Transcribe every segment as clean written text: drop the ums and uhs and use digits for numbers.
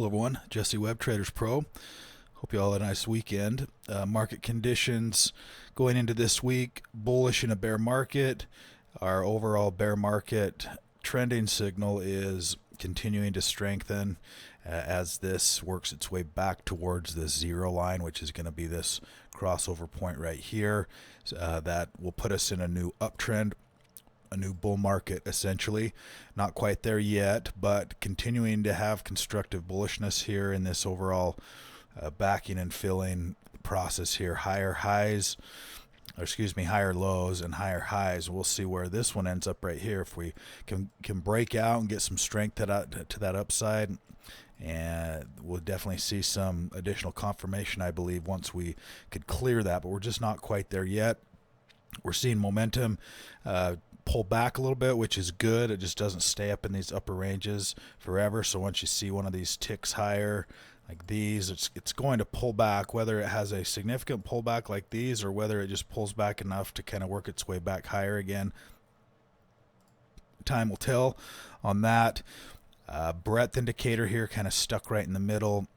Hello everyone, Jesse Webb, TradersPro. Hope you all had a nice weekend. Market conditions going into this week, bullish in a bear market. Our overall bear market trending signal is continuing to strengthen as this works its way back towards the zero line, which is going to be this crossover point right here. That will put us in a new uptrend, a new bull market essentially. Not quite there yet, but continuing to have constructive bullishness here in this overall backing and filling process here. Higher lows and higher highs. We'll see where this one ends up right here. If we can break out and get some strength to that upside, and we'll definitely see some additional confirmation, I believe, once we could clear that, but we're just not quite there yet. We're seeing momentum pull back a little bit, which is good. It just doesn't stay up in these upper ranges forever. So once you see one of these ticks higher like these, it's going to pull back, whether it has a significant pullback like these or whether it just pulls back enough to kind of work its way back higher again. Time will tell on that. Breadth indicator here kind of stuck right in the middle,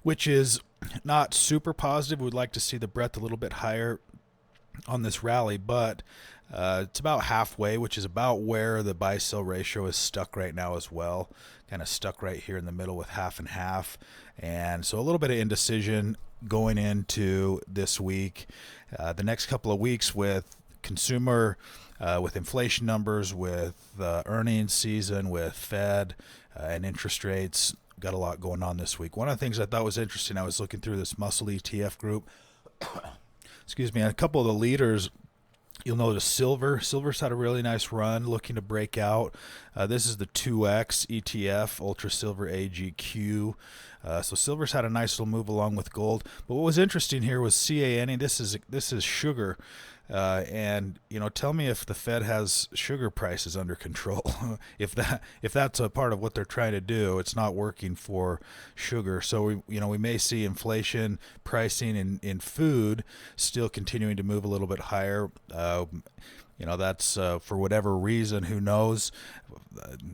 which is not super positive. We'd like to see the breadth a little bit higher on this rally, but it's about halfway, which is about where the buy-sell ratio is stuck right now as well. Kind of stuck right here in the middle with half and half. And so a little bit of indecision going into this week. The next couple of weeks with consumer, with inflation numbers, with earnings season, with Fed and interest rates. Got a lot going on this week. One of the things I thought was interesting, I was looking through this muscle ETF group. Excuse me, and a couple of the leaders, you'll notice Silver's had a really nice run, looking to break out. This is the 2X ETF, Ultra Silver AGQ. So Silver's had a nice little move along with gold. But what was interesting here was CANE. This is sugar. And tell me if the Fed has sugar prices under control. if that's a part of what they're trying to do, it's not working for sugar. So we may see inflation pricing in food still continuing to move a little bit higher. That's for whatever reason, who knows.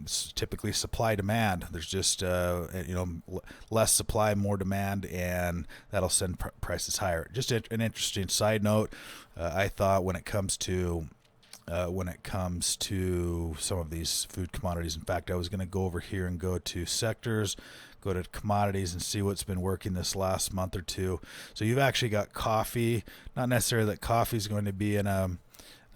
It's typically supply demand. There's just less supply, more demand, and that'll send prices higher. Just an interesting side note. I thought when it comes to some of these food commodities, in fact, I was going to go over here and go to sectors, go to commodities, and see what's been working this last month or two. So you've actually got coffee. Not necessarily that coffee is going to be in an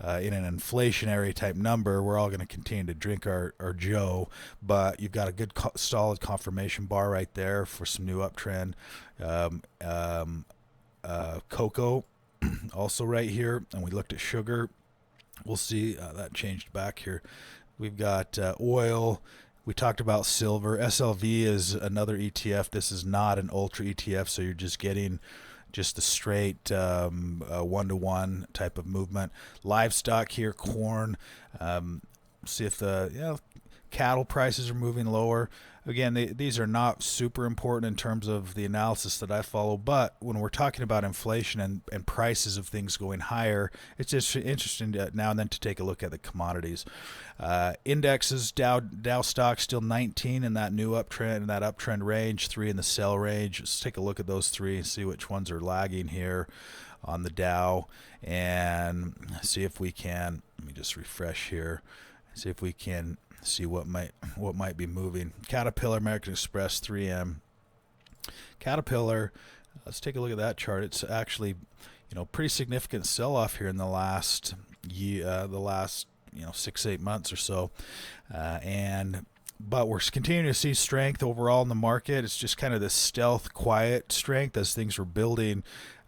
inflationary type number. We're all going to continue to drink our Joe, but you've got a good solid confirmation bar right there for some new uptrend. Cocoa also right here, and we looked at sugar. We'll see that changed back here. We've got oil. We talked about silver. SLV is another ETF. This is not an ultra ETF, so you're just getting just the straight one-to-one type of movement. Livestock here, corn. See if the cattle prices are moving lower. Again, these are not super important in terms of the analysis that I follow, but when we're talking about inflation and prices of things going higher, it's just interesting now and then to take a look at the commodities. Indexes, Dow stock still 19 in that new uptrend range, 3 in the sell range. Let's take a look at those three and see which ones are lagging here on the Dow, and see if we can, let me just refresh here, see if we can see what might be moving. Caterpillar, American Express, 3M. Caterpillar, let's take a look at that chart. It's actually, pretty significant sell-off here in the last 6-8 months or so, but we're continuing to see strength overall in the market. It's just kind of this stealth, quiet strength as things are building.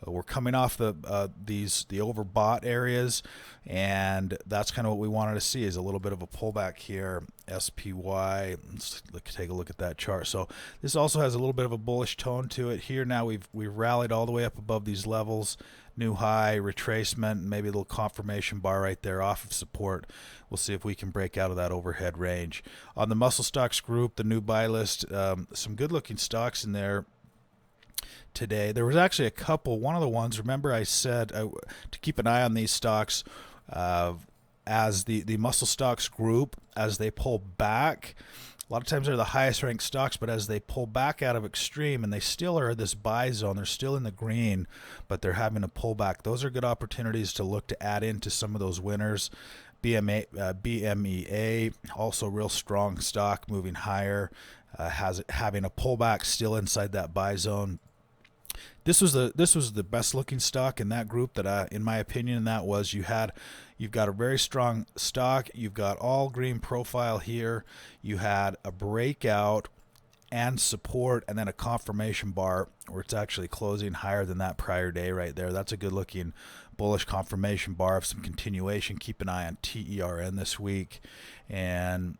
We're coming off the overbought areas, and that's kind of what we wanted to see, is a little bit of a pullback here. SPY, let's take a look at that chart. So this also has a little bit of a bullish tone to it here. Now we've rallied all the way up above these levels. New high, retracement, maybe a little confirmation bar right there off of support. We'll see if we can break out of that overhead range. On the muscle stocks group, the new buy list, some good looking stocks in there today. There was actually a couple. One of the ones, remember I said to keep an eye on these stocks as the muscle stocks group, as they pull back. A lot of times they're the highest ranked stocks, but as they pull back out of extreme, and they still are this buy zone, they're still in the green, but they're having to pull back. Those are good opportunities to look to add into some of those winners. BMEA, also real strong stock, moving higher, having a pullback still inside that buy zone. This was the best looking stock in that group that in my opinion, that was you've got a very strong stock, you've got all green profile here, you had a breakout and support, and then a confirmation bar where it's actually closing higher than that prior day right there. That's a good looking bullish confirmation bar of some continuation. Keep an eye on TERN this week, and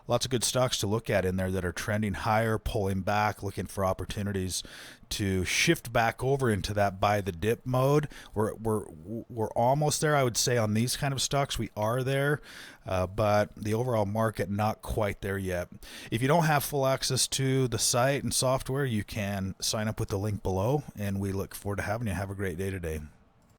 lots of good stocks to look at in there that are trending higher, pulling back, looking for opportunities to shift back over into that buy the dip mode. We're almost there, I would say, on these kind of stocks. We are there, but the overall market not quite there yet. If you don't have full access to the site and software, you can sign up with the link below, and we look forward to having you. Have a great day today.